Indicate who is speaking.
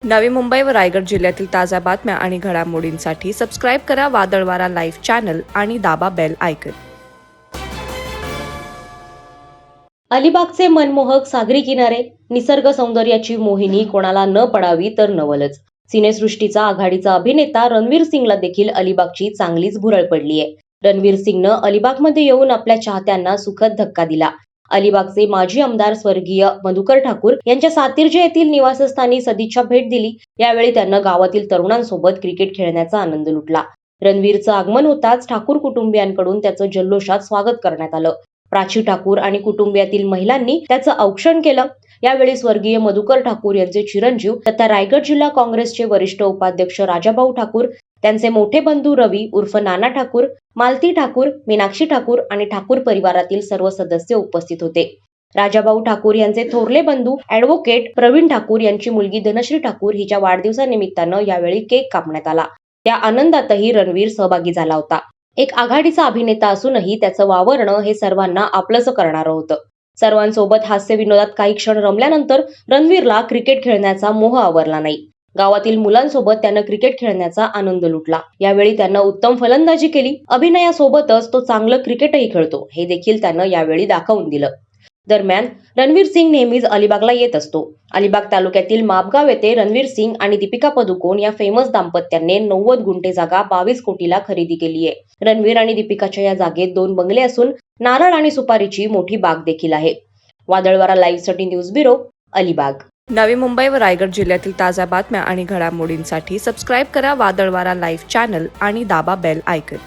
Speaker 1: नवी मुंबई व रायगड जिल्ह्यातील ताज्या बातम्या आणि घडामोडींसाठी सबस्क्राईब करा वादळवारा लाईव्ह चॅनल आणि दाबा बेल आयकॉन.
Speaker 2: अलिबागचे मनमोहक सागरी किनारे, निसर्ग सौंदर्याची मोहिनी कोणाला न पडावी तर नवलच. सिनेसृष्टीचा आघाडीचा अभिनेता रणवीर सिंगला देखील अलिबागची चांगलीच भुरळ पडली आहे. रणवीर सिंगनं अलिबागमध्ये येऊन आपल्या चाहत्यांना सुखद धक्का दिला. अलिबागचे माजी आमदार स्वर्गीय मधुकर ठाकूर यांच्या सातिर्जे येथील निवासस्थानी सदिच्छा भेट दिली. यावेळी त्यांना गावातील तरुणांसोबत क्रिकेट खेळण्याचा आनंद लुटला. रणवीरचं आगमन होताच ठाकूर कुटुंबियांकडून त्याचं जल्लोषात स्वागत करण्यात आलं. प्राची ठाकूर आणि कुटुंबियातील महिलांनी त्याचं औक्षण केलं. यावेळी स्वर्गीय मधुकर ठाकूर यांचे चिरंजीव तथा रायगड जिल्हा काँग्रेसचे वरिष्ठ उपाध्यक्ष राजाभाऊ ठाकूर, त्यांचे मोठे बंधू रवी उर्फ नाना ठाकूर, मालती ठाकूर, मीनाक्षी ठाकूर आणि ठाकूर परिवारातील सर्व सदस्य उपस्थित होते. राजाभाऊ ठाकूर यांचे थोरले बंधू ॲडव्होकेट प्रवीण ठाकूर यांची मुलगी धनश्री ठाकूर हिच्या वाढदिवसानिमित्तानं यावेळी केक कापण्यात आला. त्या आनंदातही रणवीर सहभागी झाला होता. एक आघाडीचा अभिनेता असूनही त्याचं वावरणं हे सर्वांना आपलंसं करणारं होतं. सर्वांसोबत हास्य विनोदात काही क्षण रमल्यानंतर रणवीरला क्रिकेट खेळण्याचा मोह आवरला नाही. गावातील मुलांसोबत त्यानं क्रिकेट खेळण्याचा आनंद लुटला. यावेळी त्यानं उत्तम फलंदाजी केली. अभिनयासोबतच तो चांगलं क्रिकेटही खेळतो हे देखील त्यानं यावेळी दाखवून दिलं. दरम्यान रणवीर सिंग नेहमीच अलिबागला येत असतो. अलिबाग तालुक्यातील मापगाव येथे रणवीर सिंग आणि दीपिका पदुकोण या फेमस दाम्पत्याने 90 गुंठे जागा 22 कोटीला खरेदी केली आहे. रणवीर आणि दीपिकाच्या या जागेत 2 बंगले असून नारळ आणि सुपारीची मोठी बाग देखील आहे. वादळवारा लाईव्ह साठी न्यूज ब्युरो, अलिबाग.
Speaker 1: नवी मुंबई व रायगड जिल्ह्यातील ताज्या बातम्या आणि घडामोडींसाठी सबस्क्राईब करा वादळवारा लाईव्ह चॅनल आणि दाबा बेल आयकॉन.